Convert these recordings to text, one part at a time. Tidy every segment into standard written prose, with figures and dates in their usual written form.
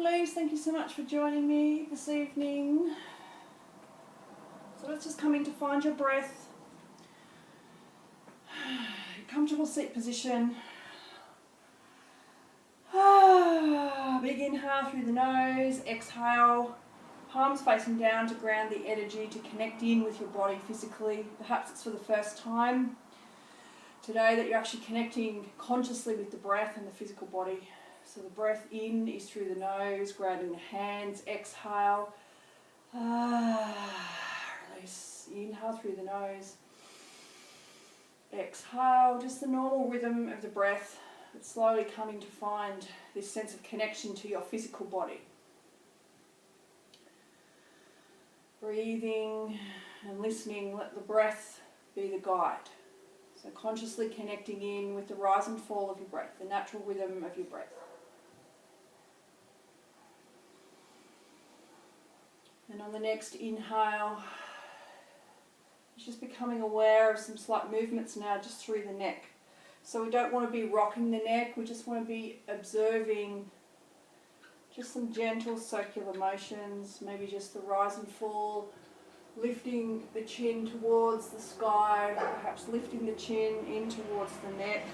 lovelies, thank you so much for joining me this evening. So let's just come in to find your breath. Comfortable seat position. Big inhale through the nose, exhale, palms facing down to ground the energy, to connect in with your body physically. Perhaps it's for the first time today that you're actually connecting consciously with the breath and the physical body. So the breath in is through the nose, grounding the hands, exhale. Release, inhale through the nose. Exhale, just the normal rhythm of the breath, but slowly coming to find this sense of connection to your physical body. Breathing and listening, let the breath be the guide. So consciously connecting in with the rise and fall of your breath, the natural rhythm of your breath. And on the next inhale, just becoming aware of some slight movements now just through the neck. So we don't want to be rocking the neck, we just want to be observing just some gentle circular motions, maybe just the rise and fall, lifting the chin towards the sky, perhaps lifting the chin in towards the neck,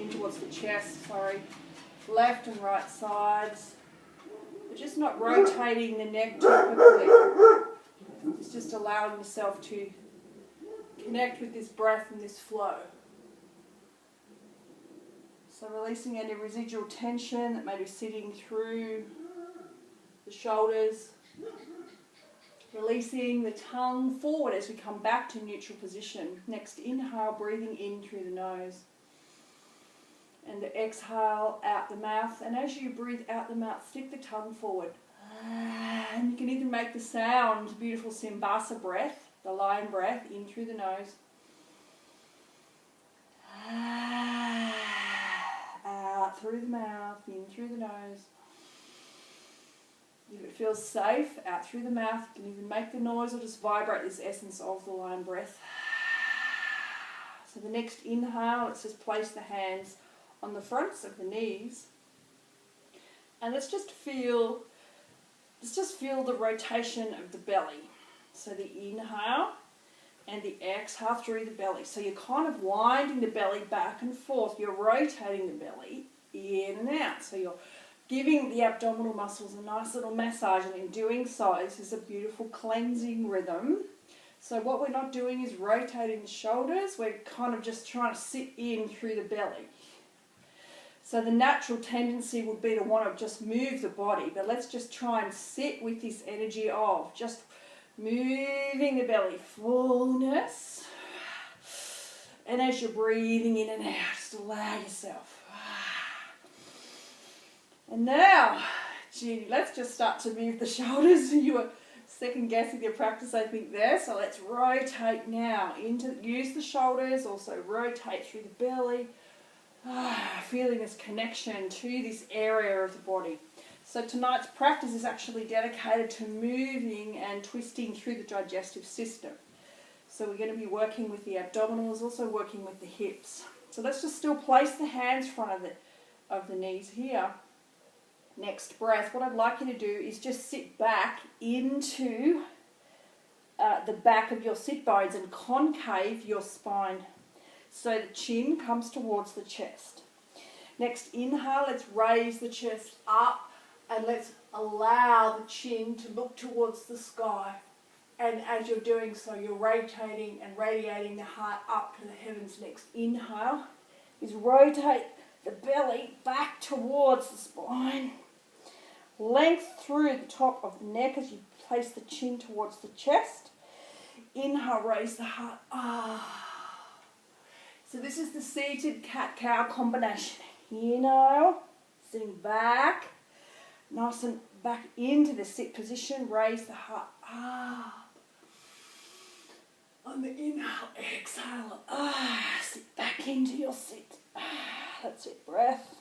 in towards the chest, left and right sides. But just not rotating the neck too quickly. It's just allowing yourself to connect with this breath and this flow. So releasing any residual tension that may be sitting through the shoulders. Releasing the tongue forward as we come back to neutral position. Next inhale, breathing in through the nose. And the exhale out the mouth. And as you breathe out the mouth, stick the tongue forward. And you can even make the sound, beautiful Simbasa breath, the lion breath, in through the nose. Out through the mouth, in through the nose. If it feels safe, out through the mouth. You can even make the noise or just vibrate this essence of the lion breath. So the next inhale, let's just place the hands on the fronts of the knees. And let's just feel the rotation of the belly. So the inhale and the exhale through the belly. So you're kind of winding the belly back and forth. You're rotating the belly in and out. So you're giving the abdominal muscles a nice little massage, and in doing so, this is a beautiful cleansing rhythm. So what we're not doing is rotating the shoulders, we're kind of just trying to sit in through the belly. So the natural tendency would be to want to just move the body, but let's just try and sit with this energy of just moving the belly, fullness. And as you're breathing in and out, just allow yourself. And now, Judy, let's just start to move the shoulders. You were second guessing your practice, I think, there. So let's rotate now. Use the shoulders, also rotate through the belly. Feeling this connection to this area of the body. So tonight's practice is actually dedicated to moving and twisting through the digestive system. So we're going to be working with the abdominals, also working with the hips. So let's just still place the hands in front of the knees here. Next breath, what I'd like you to do is just sit back into the back of your sit bones and concave your spine. So the chin comes towards the chest. Next inhale, let's raise the chest up and let's allow the chin to look towards the sky. And as you're doing so, you're rotating and radiating the heart up to the heavens. Next inhale is rotate the belly back towards the spine. Length through the top of the neck as you place the chin towards the chest. Inhale, raise the heart. So this is the seated cat-cow combination. Inhale, sitting back, nice and back into the sit position. Raise the heart up. On the inhale, exhale. Sit back into your sit. That's it, breath.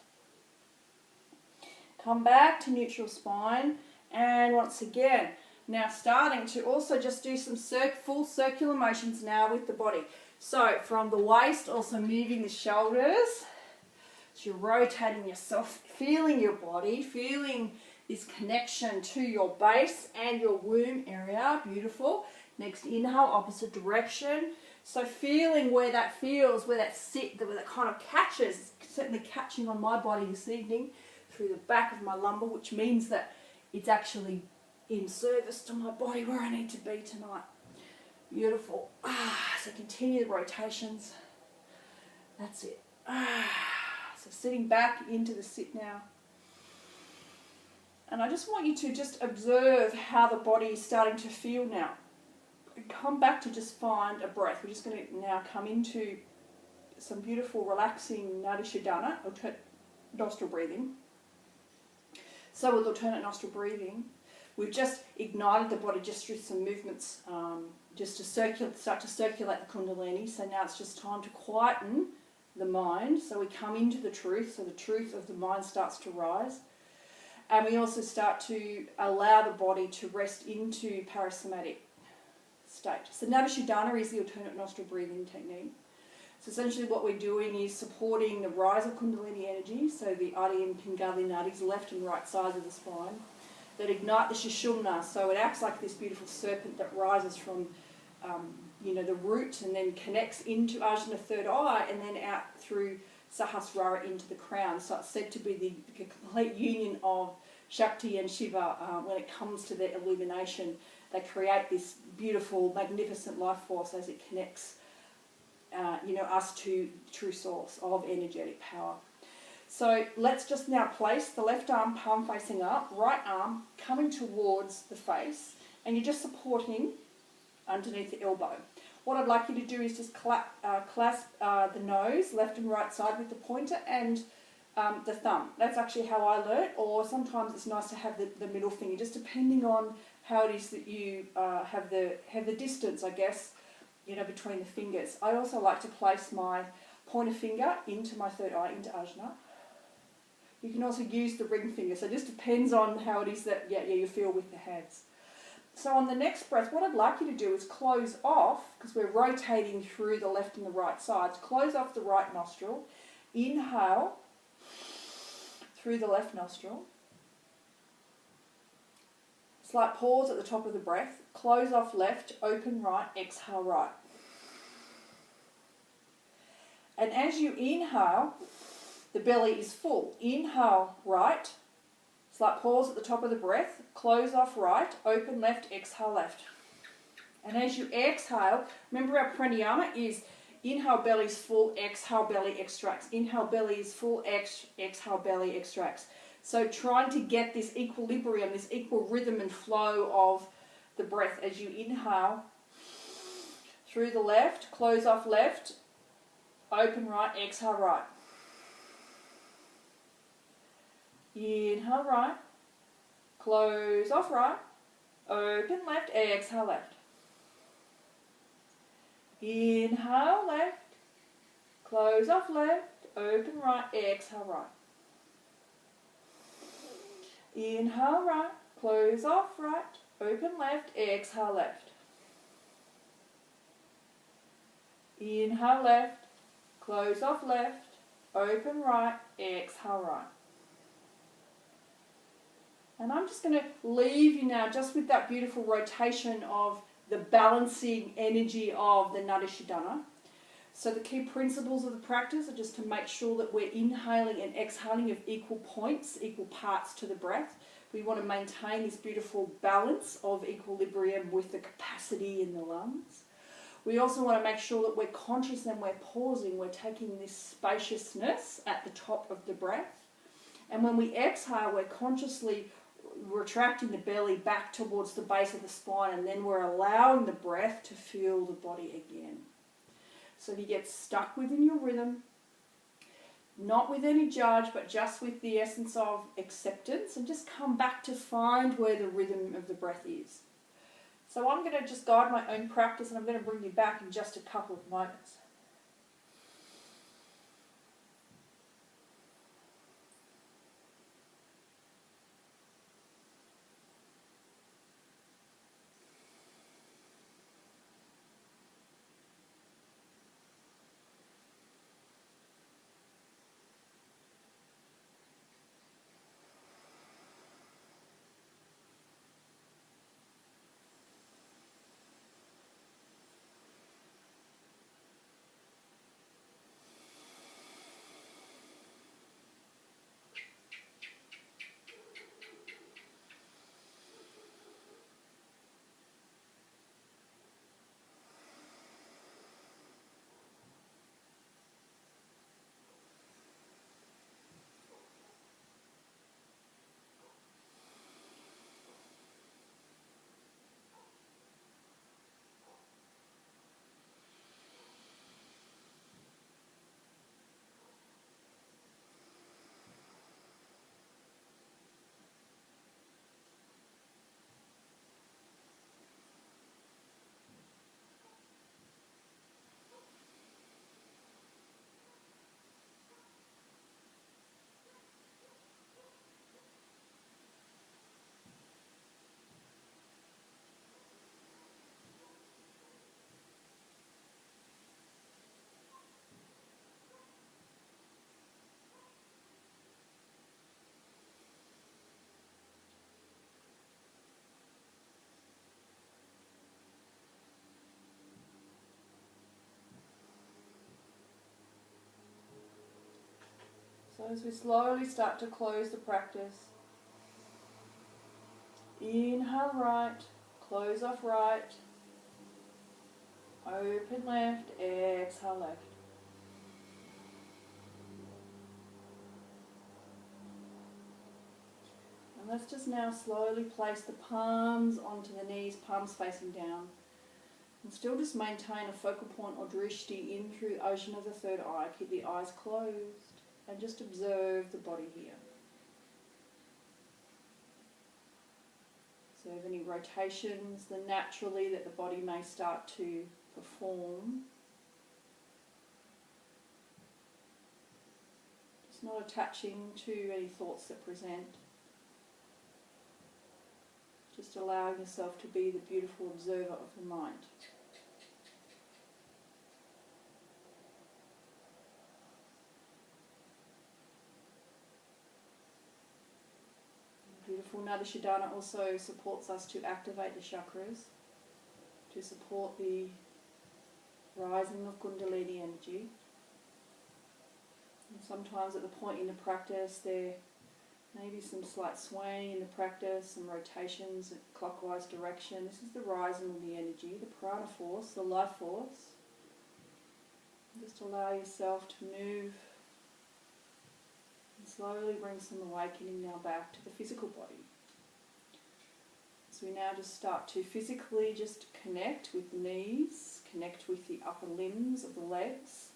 Come back to neutral spine, and once again, now starting to also just do some full circular motions now with the body. So from the waist, also moving the shoulders. So you're rotating yourself, feeling your body, feeling this connection to your base and your womb area. Beautiful. Next inhale, opposite direction. So feeling where that feels, where that kind of catches, certainly catching on my body this evening through the back of my lumbar, which means that it's actually in service to my body where I need to be tonight. Beautiful. So continue the rotations. That's it. So sitting back into the sit now. And I just want you to just observe how the body is starting to feel now. Come back to just find a breath. We're just going to now come into some beautiful relaxing Nadi Shodhana, alternate nostril breathing. So with alternate nostril breathing, we've just ignited the body just through some movements, just to start to circulate the kundalini. So now it's just time to quieten the mind. So we come into the truth, so the truth of the mind starts to rise. And we also start to allow the body to rest into parasympathetic state. So Nadi Shodhana is the alternate nostril breathing technique. So essentially what we're doing is supporting the rise of kundalini energy, so the Adi and Pingala nadis, left and right sides of the spine, that ignite the Sushumna. So it acts like this beautiful serpent that rises from the root and then connects into Ajna, third eye, and then out through Sahasrara into the crown. So it's said to be the complete union of Shakti and Shiva when it comes to their illumination. They create this beautiful, magnificent life force as it connects, us to true source of energetic power. So let's just now place the left arm palm facing up, right arm coming towards the face, and you're just supporting underneath the elbow. What I'd like you to do is just clasp the nose, left and right side, with the pointer and the thumb. That's actually how I learnt, or sometimes it's nice to have the middle finger, just depending on how it is that you have the distance, I guess, between the fingers. I also like to place my pointer finger into my third eye, into Ajna. You can also use the ring finger, so it just depends on how it is that you feel with the hands. So on the next breath, what I'd like you to do is close off, because we're rotating through the left and the right sides, close off the right nostril, inhale through the left nostril, slight pause at the top of the breath, close off left, open right, exhale right. And as you inhale, the belly is full. Inhale right, slight pause at the top of the breath, close off right, open left, exhale left. And as you exhale, remember our pranayama is inhale, belly is full, exhale, belly extracts. Inhale, belly is full, exhale, belly extracts. So trying to get this equilibrium, this equal rhythm and flow of the breath as you inhale through the left, close off left, open right, exhale right. Inhale right, close off right, open left, exhale left. Inhale left, close off left, open right, exhale right. Inhale right, close off right, open left, exhale left. Inhale left, close off left, open right, exhale right. And I'm just going to leave you now just with that beautiful rotation of the balancing energy of the Nadi Shodhana. So the key principles of the practice are just to make sure that we're inhaling and exhaling of equal points, equal parts to the breath. We want to maintain this beautiful balance of equilibrium with the capacity in the lungs. We also want to make sure that we're conscious and we're pausing. We're taking this spaciousness at the top of the breath. And when we exhale, we're consciously retracting the belly back towards the base of the spine, and then we're allowing the breath to feel the body again. So if you get stuck within your rhythm, not with any judge, but just with the essence of acceptance, and just come back to find where the rhythm of the breath is. So I'm going to just guide my own practice, and I'm going to bring you back in just a couple of moments. So as we slowly start to close the practice, inhale right, close off right, open left, exhale left. And let's just now slowly place the palms onto the knees, palms facing down. And still just maintain a focal point or drishti in through the ocean of the third eye. Keep the eyes closed and just observe the body here. Observe any rotations then naturally that the body may start to perform. Just not attaching to any thoughts that present. Just allowing yourself to be the beautiful observer of the mind. Beautiful Nadi Shodhana also supports us to activate the chakras, to support the rising of Kundalini energy. And sometimes at the point in the practice there may be some slight swaying in the practice, some rotations in clockwise direction. This is the rising of the energy, the prana force, the life force. Just allow yourself to move and slowly bring some awakening now back to the physical body. So we now just start to physically just connect with the knees, connect with the upper limbs of the legs,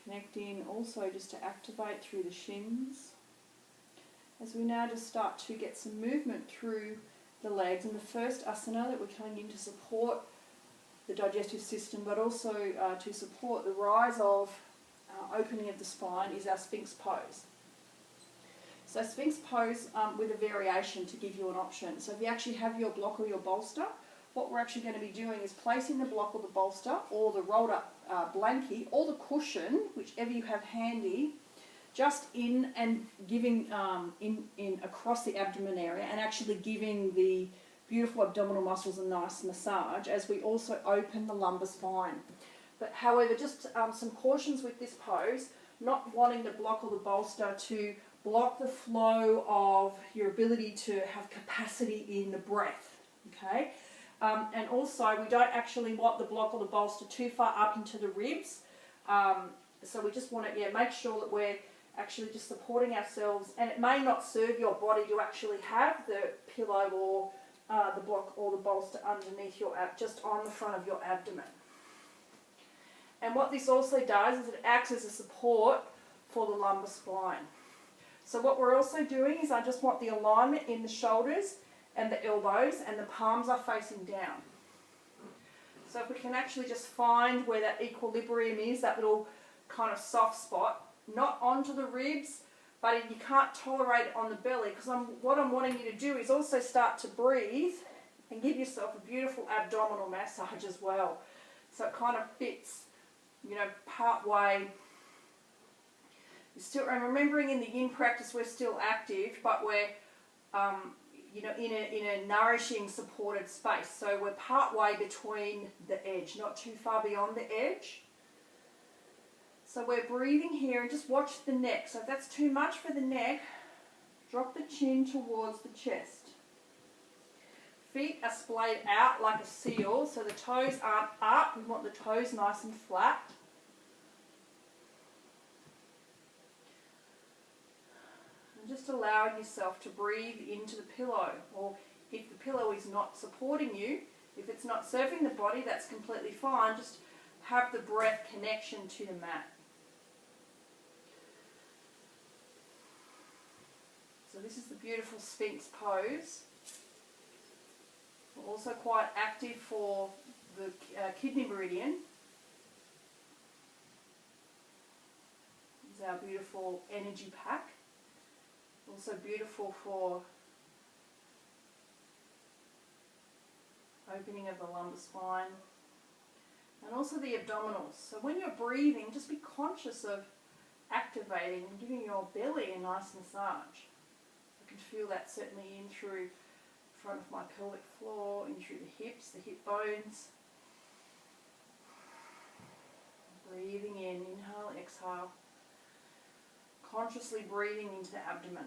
connecting also just to activate through the shins. As we now just start to get some movement through the legs, and the first asana that we're coming in to support the digestive system, but also to support the rise of opening of the spine, is our Sphinx Pose. So Sphinx Pose with a variation to give you an option. So if you actually have your block or your bolster, what we're actually going to be doing is placing the block or the bolster or the rolled up blankie or the cushion, whichever you have handy, just in and giving in across the abdomen area, and actually giving the beautiful abdominal muscles a nice massage as we also open the lumbar spine. But however, just some cautions with this pose, not wanting the block or the bolster to block the flow of your ability to have capacity in the breath, okay? And also we don't actually want the block or the bolster too far up into the ribs, so we just want to make sure that we're actually just supporting ourselves, and it may not serve your body to actually have the pillow or the block or the bolster underneath your just on the front of your abdomen. And what this also does is it acts as a support for the lumbar spine. So what we're also doing is I just want the alignment in the shoulders and the elbows, and the palms are facing down. So if we can actually just find where that equilibrium is, that little kind of soft spot, not onto the ribs, but you can't tolerate it on the belly, because what I'm wanting you to do is also start to breathe and give yourself a beautiful abdominal massage as well. So it kind of fits, part way. Still, and remembering in the yin practice we're still active, but we're in a nourishing, supported space. So we're part way between the edge, not too far beyond the edge. So we're breathing here, and just watch the neck. So if that's too much for the neck, drop the chin towards the chest. Feet are splayed out like a seal, so the toes aren't up. We want the toes nice and flat. And just allowing yourself to breathe into the pillow, or if the pillow is not supporting you, if it's not serving the body, that's completely fine. Just have the breath connection to the mat. So this is the beautiful Sphinx Pose. We're also quite active for the kidney meridian. This is our beautiful energy pack. Also beautiful for opening of the lumbar spine. And also the abdominals. So when you're breathing, just be conscious of activating and giving your belly a nice massage. I can feel that certainly in through the front of my pelvic floor, in through the hips, the hip bones. Breathing in, inhale, exhale. Consciously breathing into the abdomen.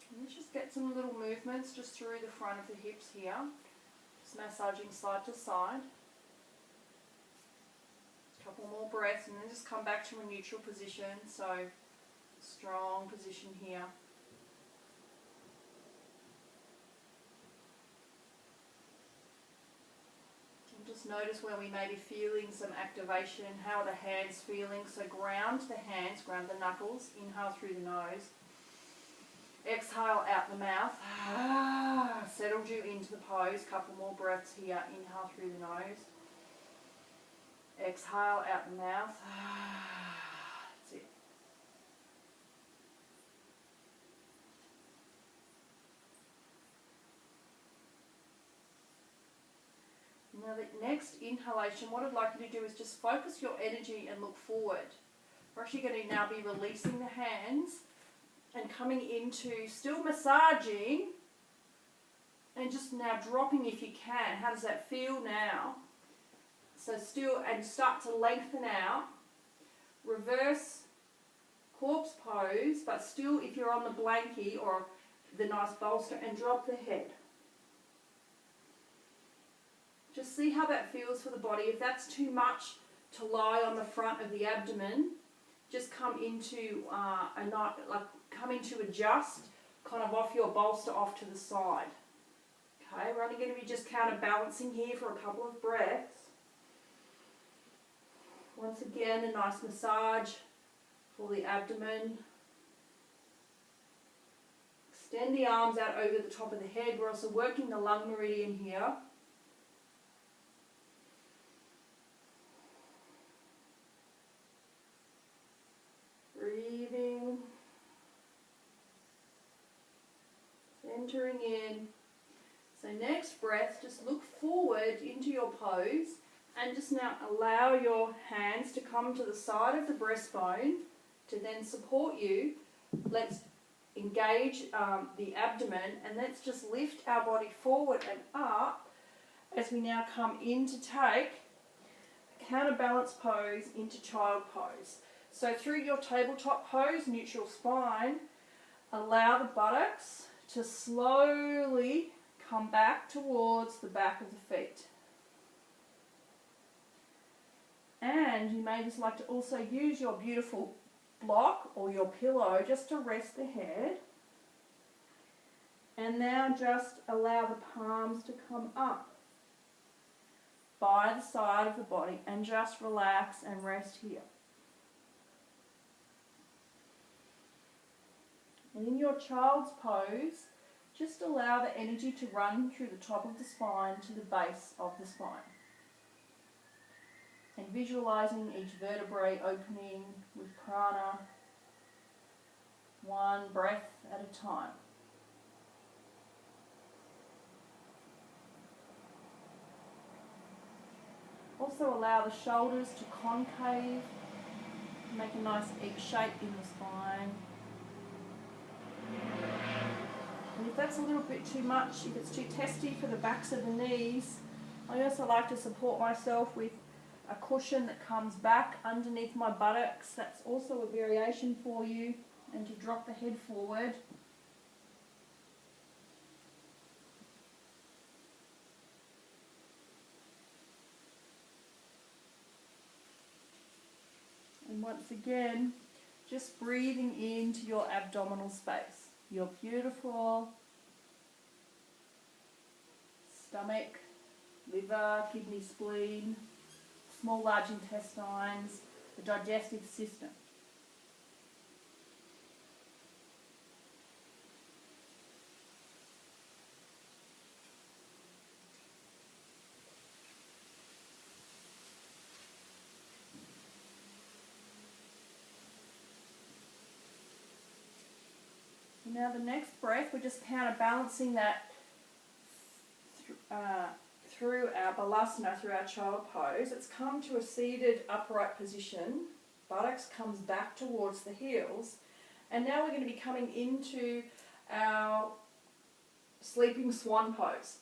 And let's just get some little movements just through the front of the hips here. Just massaging side to side. Couple more breaths and then just come back to a neutral position. So, strong position here. And just notice where we may be feeling some activation. How are the hands feeling? So ground the hands, ground the knuckles. Inhale through the nose. Exhale out the mouth. Settled you into the pose. Couple more breaths here. Inhale through the nose. Exhale out the mouth. That's it. Now the next inhalation, what I'd like you to do is just focus your energy and look forward. We're actually going to now be releasing the hands and coming into still massaging and just now dropping if you can. How does that feel now? So still, and start to lengthen out. Reverse corpse pose, but still if you're on the blankie or the nice bolster, and drop the head. Just see how that feels for the body. If that's too much to lie on the front of the abdomen, just come into come into adjust, kind of off your bolster off to the side. Okay, we're only going to be just counterbalancing here for a couple of breaths. Once again, a nice massage for the abdomen. Extend the arms out over the top of the head. We're also working the lung meridian here. Breathing. Centering in. So next breath, just look forward into your pose and just now allow your hands to come to the side of the breastbone to then support you. Let's engage the abdomen and let's just lift our body forward and up as we now come in to take a counterbalance pose into child pose. So through your tabletop pose, neutral spine, allow the buttocks to slowly come back towards the back of the feet. And you may just like to also use your beautiful block or your pillow just to rest the head. And now just allow the palms to come up by the side of the body and just relax and rest here. And in your child's pose, just allow the energy to run through the top of the spine to the base of the spine. And visualizing each vertebrae opening with prana, one breath at a time. Also allow the shoulders to concave, make a nice egg shape in the spine. And if that's a little bit too much, if it's too testy for the backs of the knees, I also like to support myself with a cushion that comes back underneath my buttocks. That's also a variation for you. And to drop the head forward. And once again, just breathing into your abdominal space. Your beautiful stomach, liver, kidney, spleen, small, large intestines, the digestive system. Now the next breath, we're just counterbalancing that through our balasana, through our child pose. It's come to a seated upright position. Buttocks comes back towards the heels. And now we're going to be coming into our sleeping swan pose.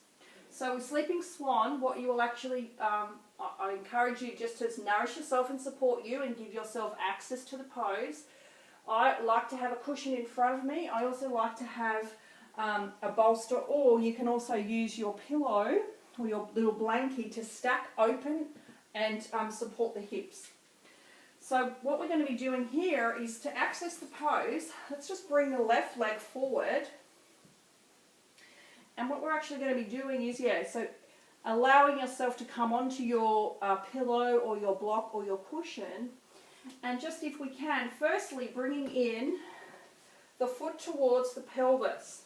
So with sleeping swan, what you will actually, I encourage you just to nourish yourself and support you and give yourself access to the pose. I like to have a cushion in front of me. I also like to have a bolster, or you can also use your pillow or your little blankie to stack open and support the hips. So what we're going to be doing here is to access the pose, let's just bring the left leg forward. And what we're actually going to be doing is, so allowing yourself to come onto your pillow or your block or your cushion. And just if we can, firstly bringing in the foot towards the pelvis.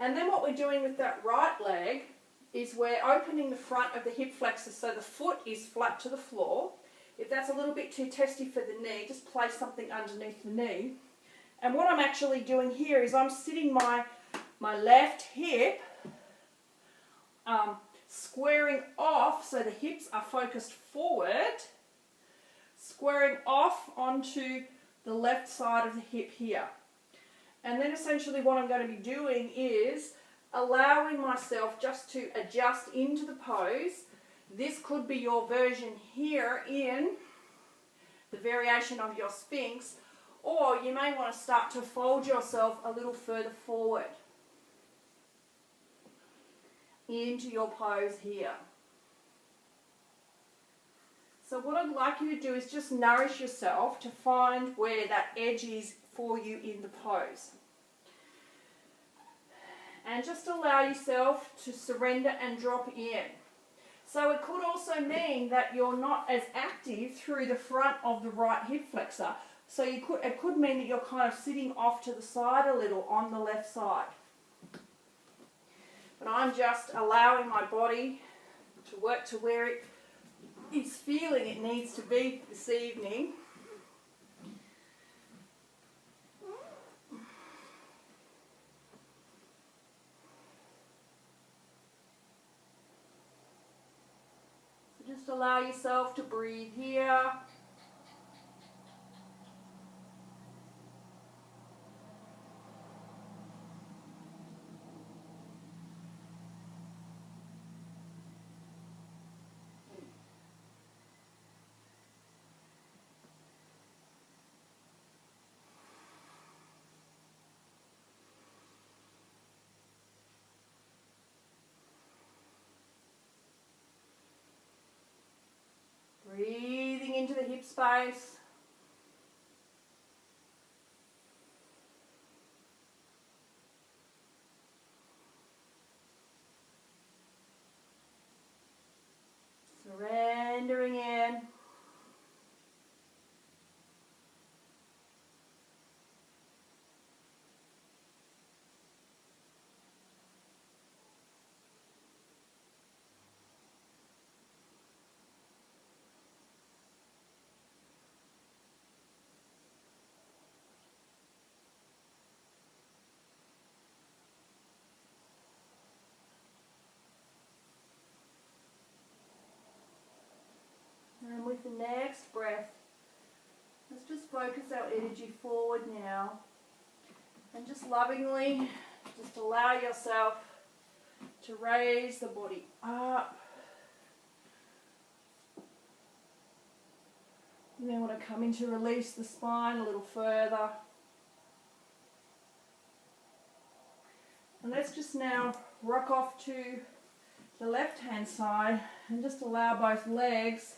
And then what we're doing with that right leg is we're opening the front of the hip flexor so the foot is flat to the floor. If that's a little bit too testy for the knee, just place something underneath the knee. And what I'm actually doing here is I'm sitting my left hip squaring off so the hips are focused forward, squaring off onto the left side of the hip here. And then essentially what I'm going to be doing is allowing myself just to adjust into the pose. This could be your version here in the variation of your Sphinx, or you may want to start to fold yourself a little further forward into your pose here. So what I'd like you to do is just nourish yourself to find where that edge is for you in the pose. And just allow yourself to surrender and drop in. So it could also mean that you're not as active through the front of the right hip flexor. So it could mean that you're kind of sitting off to the side a little on the left side. But I'm just allowing my body to work to where it is feeling it needs to be this evening. So just allow yourself to breathe here. Breathing into the hip space. Surrendering in. And with the next breath, let's just focus our energy forward now. And just lovingly, just allow yourself to raise the body up. You may want to come in to release the spine a little further. And let's just now rock off to the left hand side and just allow both legs